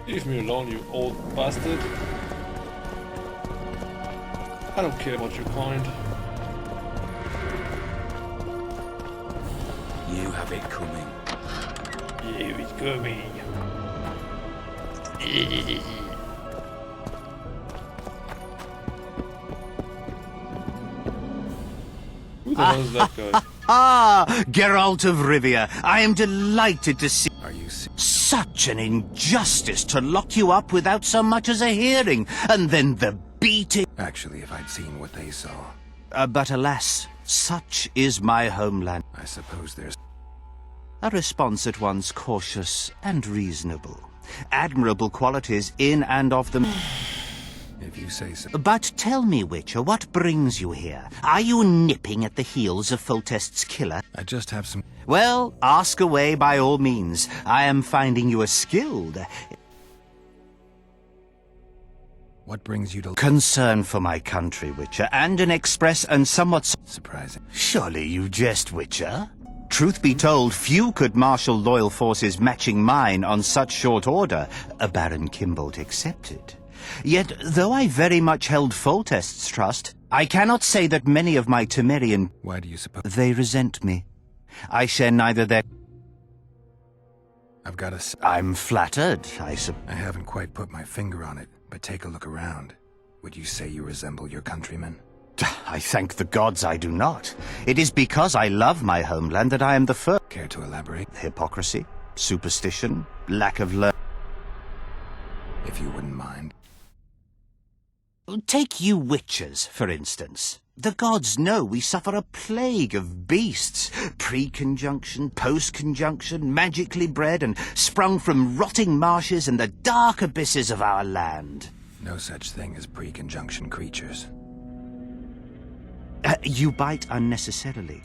Leave me alone, you old bastard. I don't care about your kind. You have it coming. You is coming. Who the hell is that guy? Ah, Geralt of Rivia, I am delighted to see... Are you serious? Such an injustice to lock you up without so much as a hearing, and then the beating... Actually, if I'd seen what they saw, But alas, such is my homeland. I suppose there's... A response at once cautious and reasonable. Admirable qualities in and of them. If you say so. But tell me, Witcher, what brings you here? Are you nipping at the heels of Foltest's killer? I just have some... Well, ask away by all means. I am finding you a skilled... What brings you to... concern for my country, Witcher, and an express and somewhat... Surprising. Surely you jest, Witcher? Truth be told, few could marshal loyal forces matching mine on such short order, Baron Kimbolt excepted. Yet, though I very much held Foltest's trust, I cannot say that many of my Temerian... Why do you suppose... They resent me. I share neither their... I've got a... I'm flattered, I haven't quite put my finger on it, but take a look around. Would you say you resemble your countrymen? I thank the gods I do not. It is because I love my homeland that I am the first. Care to elaborate? Hypocrisy, superstition, lack of learning. If you wouldn't mind. Take you witchers, for instance. The gods know we suffer a plague of beasts. Pre-conjunction, post-conjunction, magically bred and sprung from rotting marshes and the dark abysses of our land. No such thing as pre-conjunction creatures. You bite unnecessarily.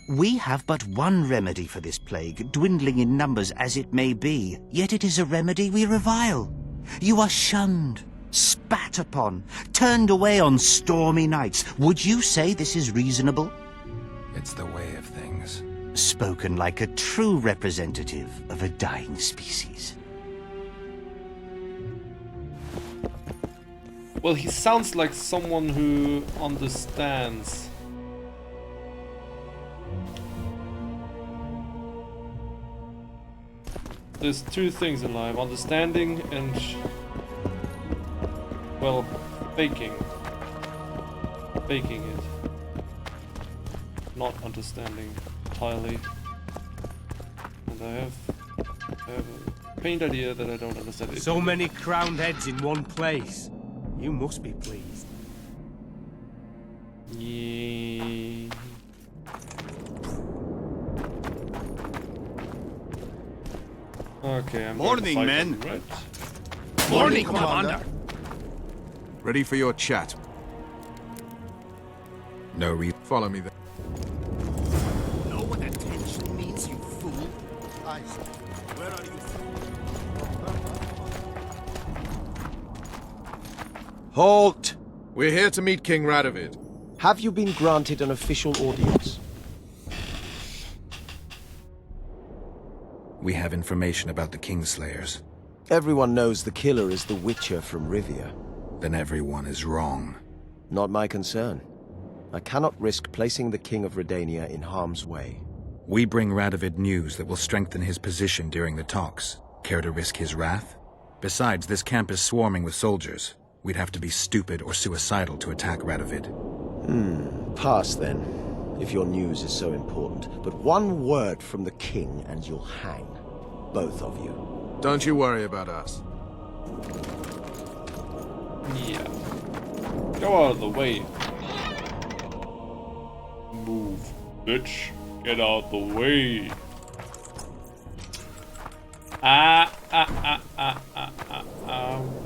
We have but one remedy for this plague, dwindling in numbers as it may be, yet it is a remedy we revile. You are shunned, spat upon, turned away on stormy nights. Would you say this is reasonable? It's the way of things. Spoken like a true representative of a dying species. Well, he sounds like someone who understands. There's two things in life, understanding and, well, faking. Faking it. Not understanding entirely. And I have a faint idea that I don't understand it. So many crowned heads in one place. You must be pleased. Yeah. Okay, I'm Morning, going to fight men. them, right? Morning, Commander. Ready for your chat. No Follow me then. Know what attention means, you fool? I say, where are you? Halt! We're here to meet King Radovid. Have you been granted an official audience? We have information about the Kingslayers. Everyone knows the killer is the Witcher from Rivia. Then everyone is wrong. Not my concern. I cannot risk placing the King of Redania in harm's way. We bring Radovid news that will strengthen his position during the talks. Care to risk his wrath? Besides, this camp is swarming with soldiers. We'd have to be stupid or suicidal to attack Radovid. Pass then, if your news is so important. But one word from the King and you'll hang. Both of you. Don't you worry about us. Yeah. Go out of the way. Move, bitch. Get out the way.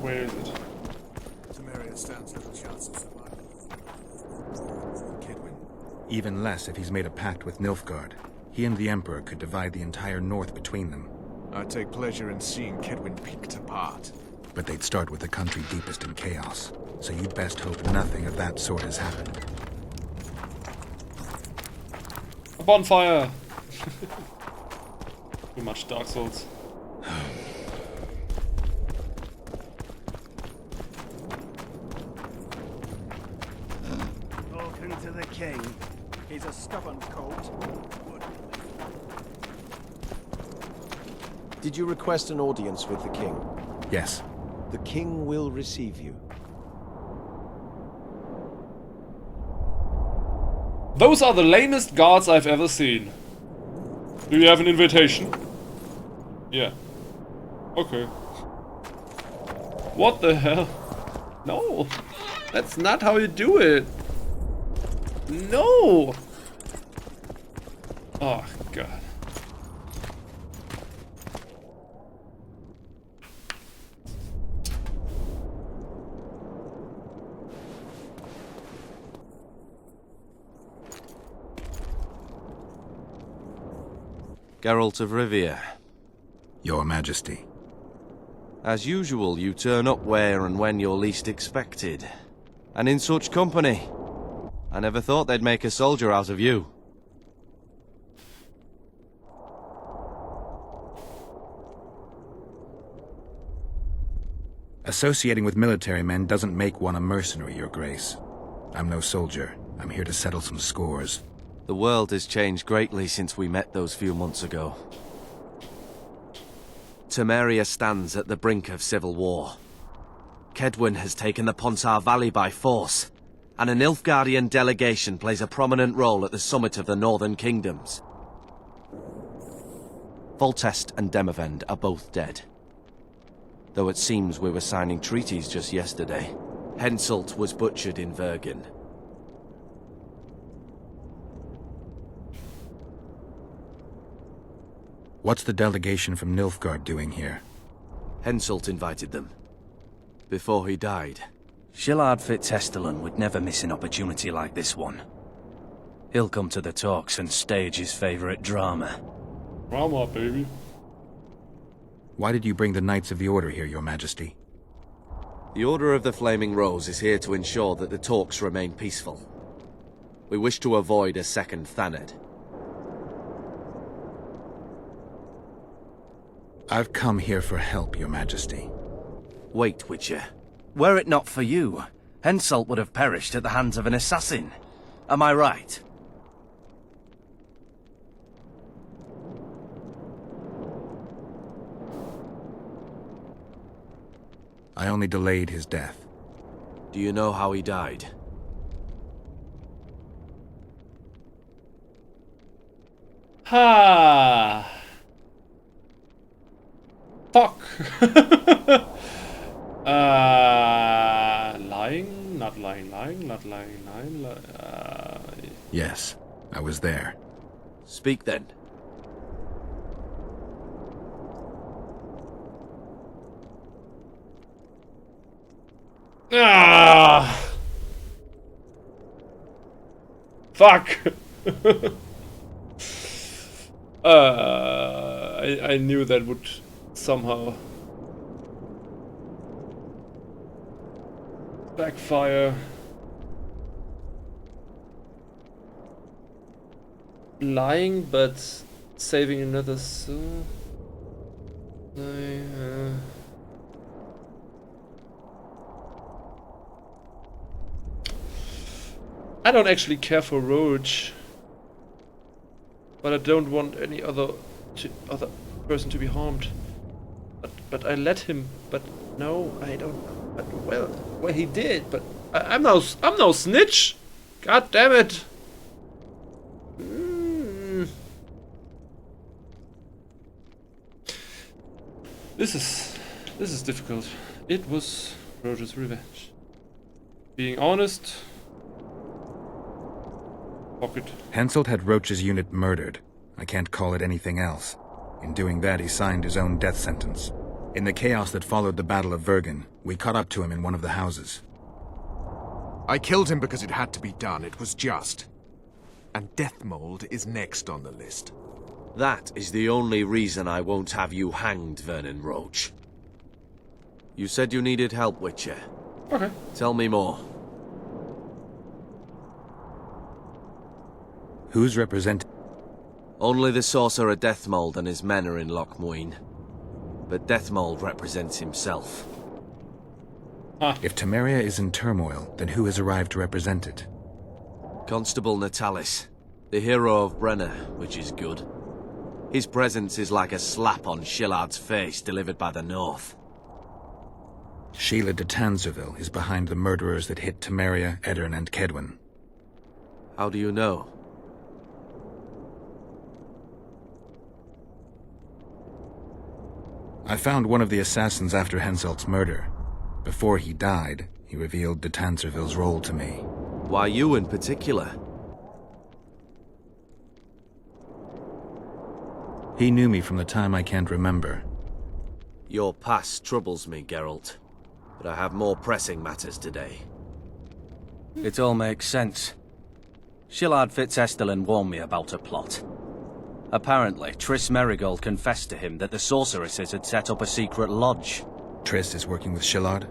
Where is it? Temeria stands little chance of survival. Kidwin. Even less if he's made a pact with Nilfgaard. He and the Emperor could divide the entire north between them. I take pleasure in seeing Kidwin picked apart. But they'd start with the country deepest in chaos. So you'd best hope nothing of that sort has happened. A bonfire! Too much Dark Souls. king. He's a stubborn colt. Did you request an audience with the king? Yes. The king will receive you. Those are the lamest guards I've ever seen. Do you have an invitation? Yeah. Okay. What the hell? No! That's not how you do it! No! Oh, God. Geralt of Rivia. Your Majesty. As usual, you turn up where and when you're least expected. And in such company. I never thought they'd make a soldier out of you. Associating with military men doesn't make one a mercenary, Your Grace. I'm no soldier. I'm here to settle some scores. The world has changed greatly since we met those few months ago. Temeria stands at the brink of civil war. Kedwin has taken the Pontar Valley by force, and a Nilfgaardian delegation plays a prominent role at the summit of the Northern Kingdoms. Foltest and Demavend are both dead. Though it seems we were signing treaties just yesterday. Henselt was butchered in Vergen. What's the delegation from Nilfgaard doing here? Henselt invited them. Before he died. Shillard Fitzhestelon would never miss an opportunity like this one. He'll come to the talks and stage his favorite drama. Drama, baby. Why did you bring the Knights of the Order here, Your Majesty? The Order of the Flaming Rose is here to ensure that the talks remain peaceful. We wish to avoid a second Thanedd. I've come here for help, Your Majesty. Wait, Witcher. Were it not for you, Henselt would have perished at the hands of an assassin. Am I right? I only delayed his death. Do you know how he died? Ha! Fuck! Lying? Not lying, lying, not lying, lying, Yes, I was there. Speak then. Fuck! I knew that would somehow backfire. Lying, but saving another soul. I don't actually care for Roach, but I don't want any other person to be harmed. But I let him. But no, I don't. But well, he did. But I'm no snitch. God damn it. This is difficult. It was Roger's revenge. Being honest. Pocket. Henselt had Roach's unit murdered. I can't call it anything else. In doing that, he signed his own death sentence. In the chaos that followed the Battle of Vergen, we caught up to him in one of the houses. I killed him because it had to be done. It was just. And Deathmold is next on the list. That is the only reason I won't have you hanged, Vernon Roach. You said you needed help, Witcher. Okay. Tell me more. Who's represented? Only the sorcerer Deathmold and his men are in Lochmuin. But Deathmold represents himself. If Temeria is in turmoil, then who has arrived to represent it? Constable Natalis, the hero of Brenner, which is good. His presence is like a slap on Shillard's face delivered by the North. Sheila de Tanzerville is behind the murderers that hit Temeria, Edirn, and Kedwin. How do you know? I found one of the assassins after Henselt's murder. Before he died, he revealed de Tanzerville's role to me. Why you in particular? He knew me from the time I can't remember. Your past troubles me, Geralt. But I have more pressing matters today. It all makes sense. Shillard Fitzestelin warned me about a plot. Apparently, Triss Merigold confessed to him that the sorceresses had set up a secret lodge. Triss is working with Shillard?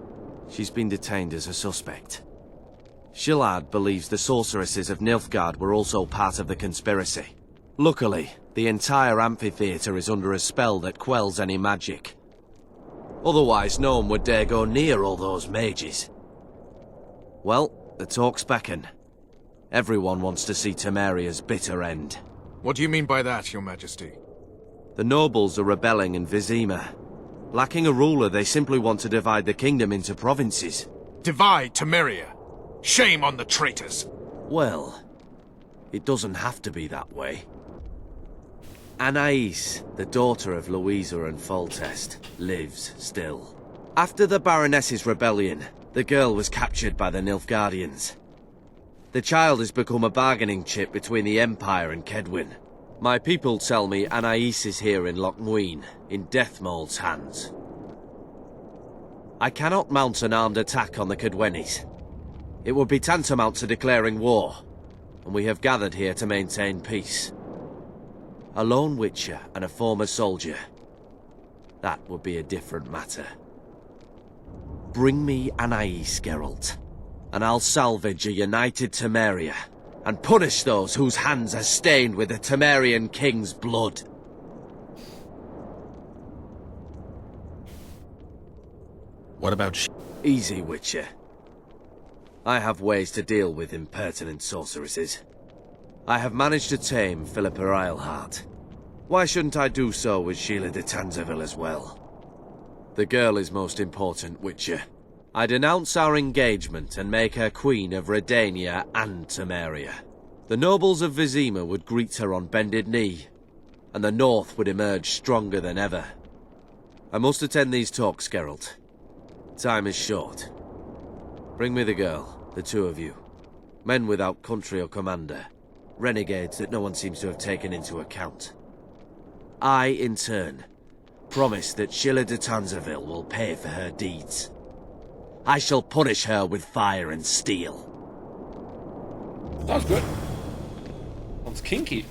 She's been detained as a suspect. Shillard believes the sorceresses of Nilfgaard were also part of the conspiracy. Luckily, the entire amphitheater is under a spell that quells any magic. Otherwise, no one would dare go near all those mages. Well, the talks beckon. Everyone wants to see Temeria's bitter end. What do you mean by that, Your Majesty? The nobles are rebelling in Vizima. Lacking a ruler, they simply want to divide the kingdom into provinces. Divide Temeria! Shame on the traitors! Well, it doesn't have to be that way. Anais, the daughter of Louisa and Foltest, lives still. After the Baroness's rebellion, the girl was captured by the Nilfgaardians. The child has become a bargaining chip between the Empire and Kedwin. My people tell me Anais is here in Lochmuin, in Deathmold's hands. I cannot mount an armed attack on the Kedwenis. It would be tantamount to declaring war, and we have gathered here to maintain peace. A lone witcher and a former soldier. That would be a different matter. Bring me Anais, Geralt, and I'll salvage a united Temeria, and punish those whose hands are stained with the Temerian king's blood. What about Easy, Witcher. I have ways to deal with impertinent sorceresses. I have managed to tame Philippa Eilhart. Why shouldn't I do so with Sheila de Tanzerville as well? The girl is most important, Witcher. I denounce our engagement and make her queen of Redania and Temeria. The nobles of Vizima would greet her on bended knee, and the North would emerge stronger than ever. I must attend these talks, Geralt. Time is short. Bring me the girl, the two of you. Men without country or commander. Renegades that no one seems to have taken into account. I, in turn, promise that Sheila de Tanzerville will pay for her deeds. I shall punish her with fire and steel. Sounds good. Sounds kinky.